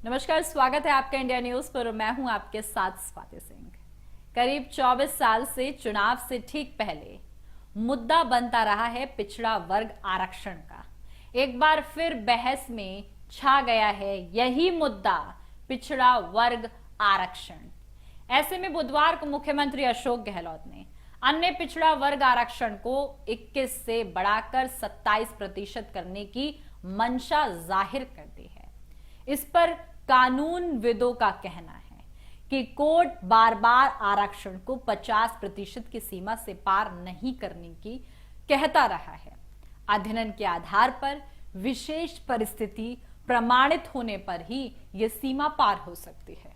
नमस्कार, स्वागत है आपका इंडिया न्यूज पर। मैं हूं आपके साथ स्वाति सिंह। करीब 24 साल से चुनाव से ठीक पहले मुद्दा बनता रहा है पिछड़ा वर्ग आरक्षण का। एक बार फिर बहस में छा गया है यही मुद्दा, पिछड़ा वर्ग आरक्षण। ऐसे में बुधवार को मुख्यमंत्री अशोक गहलोत ने अन्य पिछड़ा वर्ग आरक्षण को 21 से बढ़ाकर 27% करने की मंशा जाहिर कर दी है। इस पर कानूनविदों का कहना है कि कोर्ट बार बार आरक्षण को 50% की सीमा से पार नहीं करने की कहता रहा है। अध्ययन के आधार पर विशेष परिस्थिति प्रमाणित होने पर ही यह सीमा पार हो सकती है।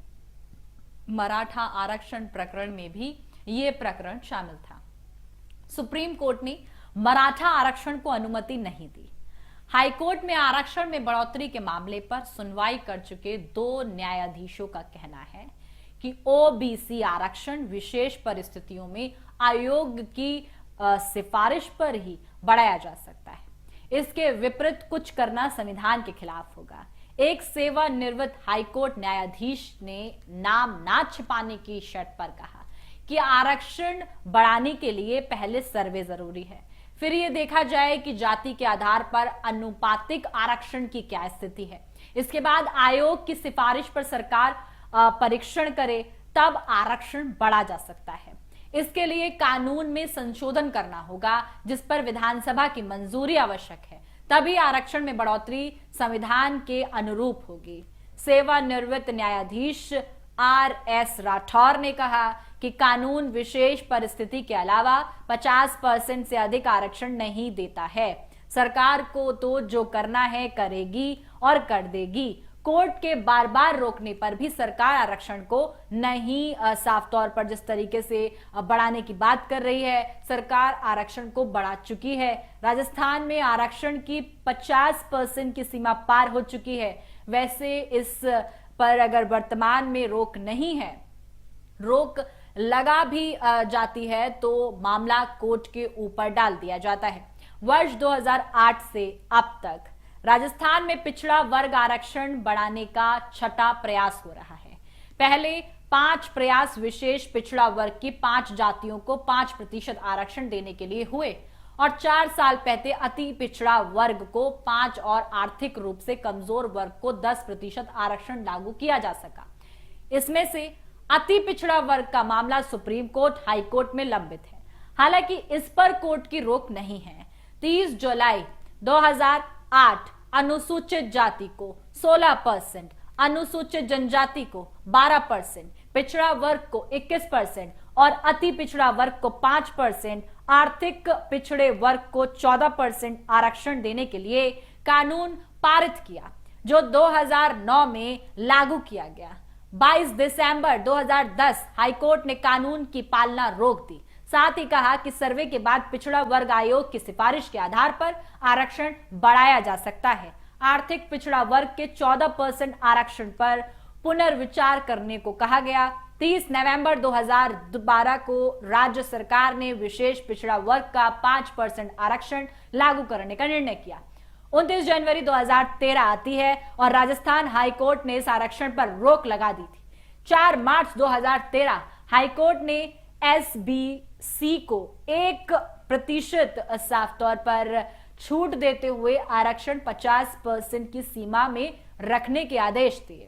मराठा आरक्षण प्रकरण में भी यह प्रकरण शामिल था। सुप्रीम कोर्ट ने मराठा आरक्षण को अनुमति नहीं दी। हाईकोर्ट में आरक्षण में बढ़ोतरी के मामले पर सुनवाई कर चुके 2 न्यायाधीशों का कहना है कि ओबीसी आरक्षण विशेष परिस्थितियों में आयोग की सिफारिश पर ही बढ़ाया जा सकता है। इसके विपरीत कुछ करना संविधान के खिलाफ होगा। एक सेवानिवृत्त हाईकोर्ट न्यायाधीश ने नाम ना छिपाने की शर्त पर कहा कि आरक्षण बढ़ाने के लिए पहले सर्वे जरूरी है, फिर यह देखा जाए कि जाति के आधार पर अनुपातिक आरक्षण की क्या स्थिति है। इसके बाद आयोग की सिफारिश पर सरकार परीक्षण करे, तब आरक्षण बढ़ा जा सकता है। इसके लिए कानून में संशोधन करना होगा, जिस पर विधानसभा की मंजूरी आवश्यक है, तभी आरक्षण में बढ़ोतरी संविधान के अनुरूप होगी। सेवानिवृत्त न्यायाधीश RS राठौर ने कहा कि कानून विशेष परिस्थिति के अलावा 50% से अधिक आरक्षण नहीं देता है। सरकार को तो जो करना है करेगी और कर देगी। कोर्ट के बार बार रोकने पर भी सरकार आरक्षण को नहीं, साफ तौर पर जिस तरीके से बढ़ाने की बात कर रही है, सरकार आरक्षण को बढ़ा चुकी है। राजस्थान में आरक्षण की 50% की सीमा पार हो चुकी है। वैसे इस पर अगर वर्तमान में रोक नहीं है, रोक लगा भी जाती है तो मामला कोर्ट के ऊपर डाल दिया जाता है। वर्ष 2008 से अब तक राजस्थान में पिछड़ा वर्ग आरक्षण बढ़ाने का 6ठा प्रयास हो रहा है। पहले 5 प्रयास विशेष पिछड़ा वर्ग की 5 जातियों को 5% आरक्षण देने के लिए हुए और 4 साल पहले अति पिछड़ा वर्ग को 5 और आर्थिक रूप से कमजोर वर्ग को 10% आरक्षण लागू किया जा सका। इसमें से अति पिछड़ा वर्ग का मामला सुप्रीम कोर्ट, हाई कोर्ट में लंबित है। हालांकि इस पर कोर्ट की रोक नहीं है। 30 जुलाई 2008 अनुसूचित जाति को 16%, अनुसूचित जनजाति को 12%, पिछड़ा वर्ग को 21% और अति पिछड़ा वर्ग को 5%, आर्थिक पिछड़े वर्ग को 14% आरक्षण देने के लिए कानून पारित किया, जो 2009 में लागू किया गया। 22 दिसंबर 2010 हाईकोर्ट ने कानून की पालना रोक दी। साथ ही कहा कि सर्वे के बाद पिछड़ा वर्ग आयोग की सिफारिश के आधार पर आरक्षण बढ़ाया जा सकता है। आर्थिक पिछड़ा वर्ग के 14% आरक्षण पर पुनर्विचार करने को कहा गया। 30 नवंबर 2012 को राज्य सरकार ने विशेष पिछड़ा वर्ग का 5% आरक्षण लागू करने का निर्णय किया। 29 जनवरी 2013 आती है और राजस्थान हाईकोर्ट ने इस आरक्षण पर रोक लगा दी थी। 4 मार्च 2013 हाईकोर्ट ने SBC को 1% साफ तौर पर छूट देते हुए आरक्षण 50% की सीमा में रखने के आदेश दिए।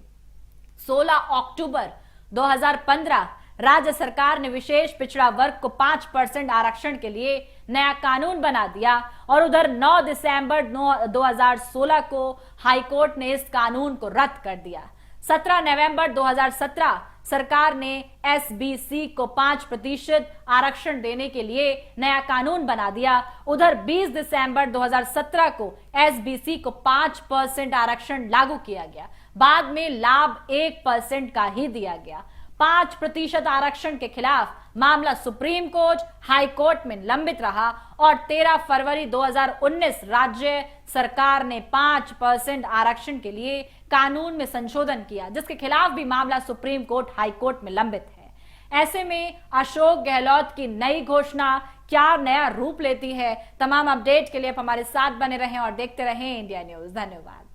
16 अक्टूबर 2015 राज्य सरकार ने विशेष पिछड़ा वर्ग को 5% आरक्षण के लिए नया कानून बना दिया और उधर 9 दिसंबर 2016 को हाईकोर्ट ने इस कानून को रद्द कर दिया। 17 नवंबर 2017 सरकार ने SBC को 5% आरक्षण देने के लिए नया कानून बना दिया। उधर 20 दिसंबर 2017 को SBC को 5% आरक्षण लागू किया गया। बाद में लाभ 1% का ही दिया गया। 5% आरक्षण के खिलाफ मामला सुप्रीम कोर्ट, हाई कोर्ट में लंबित रहा और 13 फरवरी 2019 राज्य सरकार ने 5% आरक्षण के लिए कानून में संशोधन किया, जिसके खिलाफ भी मामला सुप्रीम कोर्ट, हाई कोर्ट में लंबित है। ऐसे में अशोक गहलोत की नई घोषणा क्या नया रूप लेती है? तमाम अपडेट के लिए आप हमारे साथ बने रहें और देखते रहें इंडिया न्यूज। धन्यवाद।